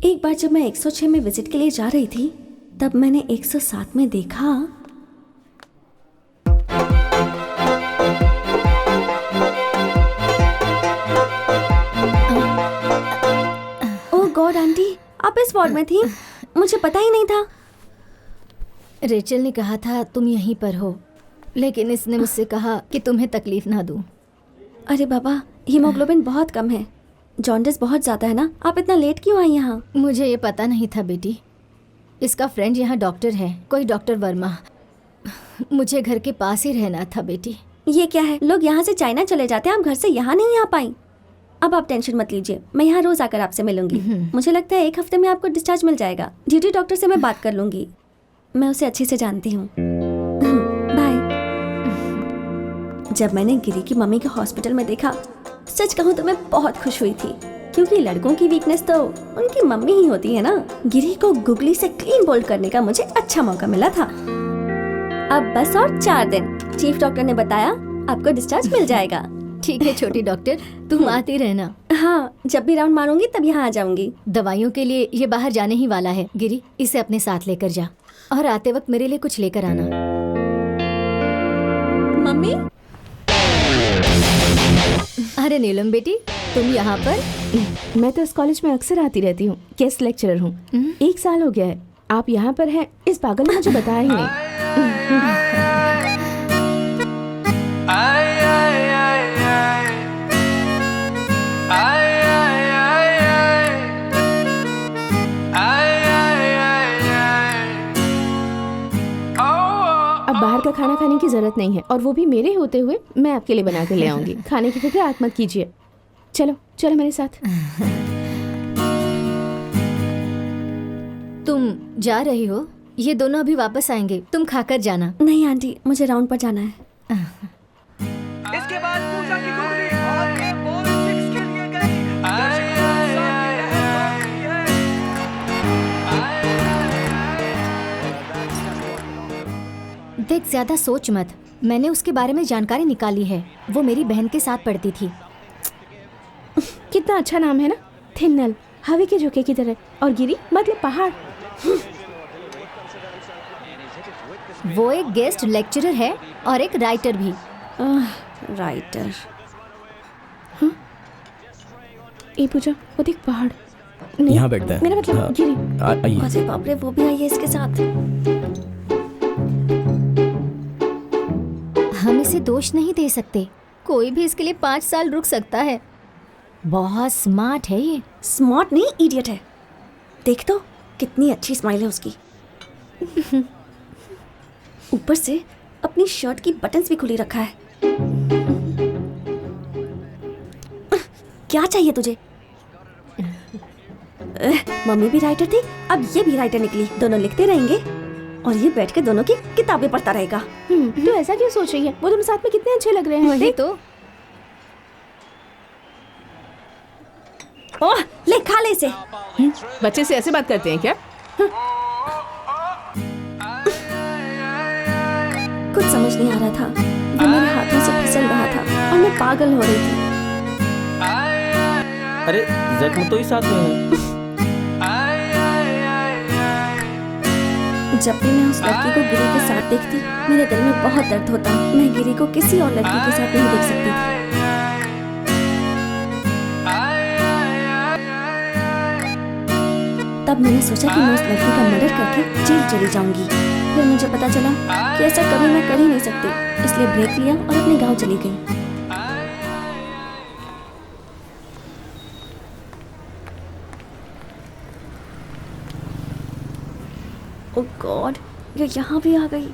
एक बार जब मैं 106 में विजिट के लिए जा रही थी तब मैंने 107 में देखा। ओह गॉड आंटी, आप इस वार्ड में थी? मुझे पता ही नहीं था। रेचल ने कहा था तुम यहीं पर हो, लेकिन इसने मुझसे कहा कि तुम्हें तकलीफ ना दूं। अरे बाबा, हीमोग्लोबिन बहुत कम है, जॉन्डिस बहुत ज़्यादा है ना। आप इतना लेट क्यों आई यहाँ? मुझे ये पता नहीं था बेटी। इसका फ्रेंड यहाँ डॉक्टर है, कोई डॉक्टर वर्मा। मुझे घर के पास ही रहना था बेटी। ये क्या है, लोग यहाँ से चाइना चले जाते हैं, आप घर से यहाँ नहीं आ पाई। अब आप टेंशन मत लीजिए, मैं यहाँ रोज आकर आपसे मिलूंगी। मुझे लगता है 1 हफ्ते में आपको डिस्चार्ज मिल जाएगा। ड्यूटी डॉक्टर से मैं बात कर लूंगी, मैं उसे अच्छे से जानती हूँ। बाय। जब मैंने गिरी की मम्मी को हॉस्पिटल में देखा, सच कहूँ तो मैं बहुत खुश हुई थी, क्योंकि लड़कों की वीकनेस तो उनकी मम्मी ही होती है ना। गिरी को गुगली से क्लीन बोल्ड करने का मुझे अच्छा मौका मिला था। अब बस और 4 दिन, चीफ डॉक्टर ने बताया आपको डिस्चार्ज मिल जाएगा। ठीक है छोटी डॉक्टर, तुम आती रहना। हाँ, जब भी राउंड मारूंगी तब यहाँ आ जाऊंगी। दवाइयों के लिए ये बाहर जाने ही वाला है। गिरी, इसे अपने साथ लेकर जा, और आते वक्त मेरे लिए कुछ लेकर आना। मम्मी। अरे नीलम बेटी, तुम यहाँ पर? मैं तो इस कॉलेज में अक्सर आती रहती हूँ, गेस्ट लेक्चरर हूँ। 1 साल हो गया है। आप यहाँ पर हैं, इस पागल ने मुझे बताया ही नहीं। अब बाहर का खाना खाने की जरूरत नहीं है, और वो भी मेरे होते हुए मैं आपके लिए बना के ले आऊंगी। खाने की फिक्र आप मत कीजिए। चलो चलो मेरे साथ। तुम जा रही हो? ये दोनों अभी वापस आएंगे, तुम खाकर जाना। नहीं आंटी, मुझे राउंड पर जाना है। इसके बाद पूजा की गुगली और ये बॉल 6 के लिए गई। दर्शकों के साथ ये है। देख, ज्यादा सोच मत, मैंने उसके बारे में जानकारी निकाली है। वो मेरी बहन के साथ पढ़ती थी। कितना अच्छा नाम है ना, थिन्नल, हवा के झोंके की तरह, और गिरी मतलब पहाड़। वो एक गेस्ट लेक्चरर है और एक राइटर भी। राइटर। ए पूजा, वो देख पहाड़। यहाँ बैठते हैं। मेरा मतलब हाँ, गिरी। आइए। अरे बाप रे, वो भी आई है इसके साथ। हम इसे दोष नहीं दे सकते, कोई भी इसके लिए 5 साल रुक सकता है। बहुत स्मार्ट है ये। स्मार्ट नहीं, इडियट है। देख तो कितनी अच्छी स्माइल है उसकी। ऊपर से अपनी शर्ट की बटन्स भी खुली रखा है। क्या चाहिए तुझे? मम्मी भी राइटर थी, अब ये भी राइटर निकली। दोनों लिखते रहेंगे और ये बैठ के दोनों की किताबें पढ़ता रहेगा। तो ऐसा क्यों सोच रही है? वो तुम साथ में कितने अच्छे लग रहे हैं। वही तो। ओह, ले खा ले इसे। बच्चे से ऐसे बात करते हैं क्या? कुछ समझ नहीं आ रहा था, वो मेरे हाथों से फिसल रहा था और मैं पागल हो रही थी। अरे जख्म तो ही साथ में है। जब भी मैं उस लड़की को गिरी के साथ देखती, मेरे दिल में बहुत दर्द होता। मैं गिरी को किसी और लड़की के साथ नहीं देख सकती थी। तब मैंने सोचा कि मैं उस लड़की का मर्डर करके जेल चली जाऊंगी। फिर मुझे पता चला कि ऐसा कभी मैं कर ही नहीं सकती, इसलिए ब्रेक लिया और अपने गांव चली गई। ओह गॉड, ये यहाँ भी आ गई।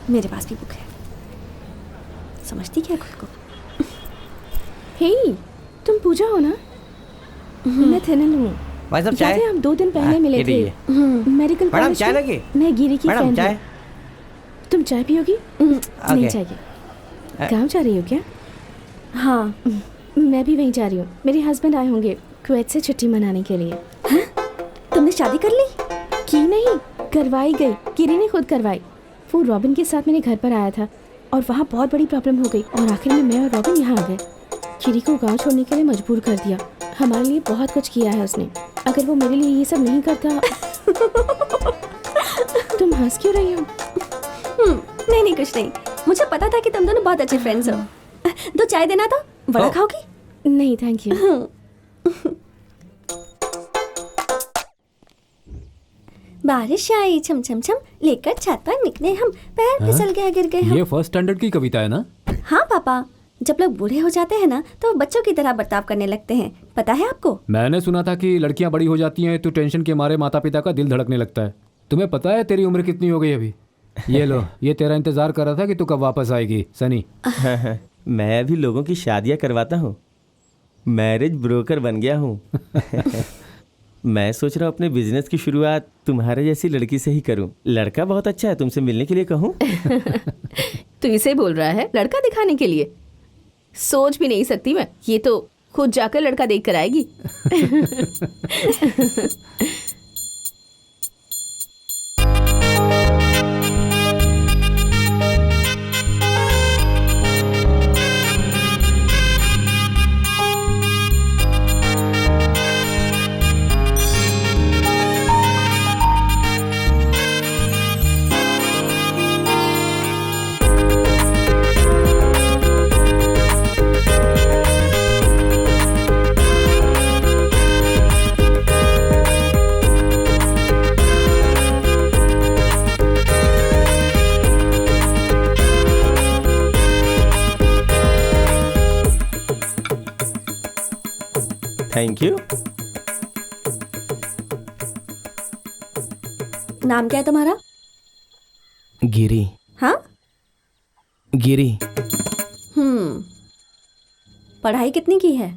मेरे पास भी बुक है। समझती क्या खुद को? हे, तुम पूजा हो ना? मैं थिन्नल हूँ। भाई साहब याद चाय। है हम 2 दिन पहले मिले थे मेडिकल मैडम कॉलेज चाय में? लगी? मैं गिरी की मैडम फ्रेंड चाय। हूँ। तुम चाय पियोगी? नहीं चाहिए। गाँव जा रही हो क्या? हाँ। मैं भी वहीं जा रही हूँ। मेरे हस्बैंड आए होंगे कुवैत से छुट्टी मनाने के लिए। तुमने शादी कर ली? की नहीं, करवाई गई। गिरी ने खुद करवाई। वो रॉबिन के साथ मेरे घर पर आया था और वहाँ बहुत बड़ी प्रॉब्लम हो गई और आखिर में मैं और रॉबिन यहाँ आ गए। गिरी को गांव छोड़ने के लिए मजबूर कर दिया। हमारे लिए बहुत कुछ किया है उसने। अगर वो मेरे लिए ये सब नहीं करता। तुम हंस क्यों रही हो? नहीं नहीं कुछ नहीं, मुझे पता था कि तुम दोनों बहुत अच्छे फ्रेंड्स हो। दो चाय देना तो बड़ा खाओगी? नहीं थैंक यू। बारिश आई छम छम छम, लेकर छाता निकले हम, पैर फिसल गया गिर गए हम। ये फर्स्ट स्टैंडर्ड की कविता है ना? हाँ पापा, जब लोग बूढ़े हो जाते हैं ना तो बच्चों की तरह बर्ताव करने लगते हैं, पता है आपको? मैंने सुना था कि लड़कियां बड़ी हो जाती हैं तो टेंशन के मारे माता पिता का दिल धड़कने लगता है। तुम्हें पता है तेरी उम्र कितनी हो गई अभी? ये लो, ये तेरा इंतजार कर रहा था कि तू कब वापस आएगी सनी। मैं अभी लोगों की शादियां करवाता हूँ, मैरिज ब्रोकर बन गया हूँ। मैं सोच रहा हूँ अपने बिजनेस की शुरुआत तुम्हारे जैसी लड़की से ही करूँ। लड़का बहुत अच्छा है, तुमसे मिलने के लिए कहूँ? तू इसे बोल रहा है लड़का दिखाने के लिए? सोच भी नहीं सकती मैं, ये तो खुद जाकर लड़का देख कर आएगी। Thank you. नाम क्या है तुम्हारा? गिरी। हाँ, गिरी। पढ़ाई कितनी की है?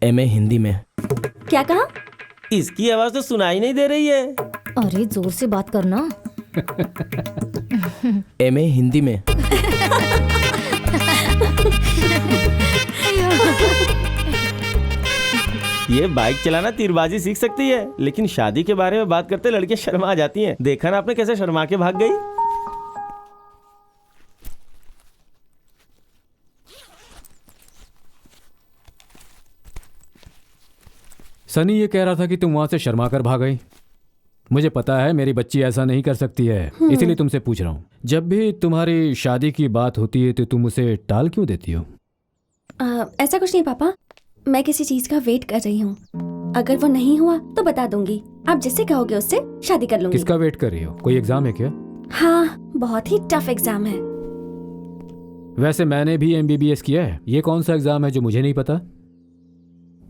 एमए हिंदी में। क्या कहा? इसकी आवाज तो सुनाई नहीं दे रही है। अरे जोर से बात करना। एमए हिंदी में। ये बाइक चलाना तीरबाजी सीख सकती है, लेकिन शादी के बारे में बात करते लड़कियां शर्मा जाती हैं। देखा ना आपने कैसे शर्मा के भाग गई? सनी ये कह रहा था कि तुम वहां से शर्मा कर भाग गई। मुझे पता है मेरी बच्ची ऐसा नहीं कर सकती है, इसीलिए तुमसे पूछ रहा हूँ। जब भी तुम्हारी शादी की बात होती है तो तुम उसे टाल क्यों देती हो? ऐसा कुछ नहीं पापा, मैं किसी चीज का वेट कर रही हूँ। अगर वो नहीं हुआ तो बता दूंगी, आप जिससे कहोगे उससे शादी कर लूंगी। किसका वेट कर रही हो? कोई एग्जाम है क्या? हाँ, बहुत ही टफ एग्जाम है। वैसे मैंने भी एमबीबीएस किया है। ये कौन सा एग्जाम है जो मुझे नहीं पता?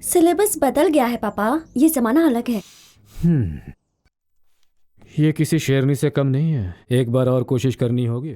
सिलेबस बदल गया है पापा, ये जमाना अलग है। ये किसी शेरनी से कम नहीं है। एक बार और कोशिश करनी होगी।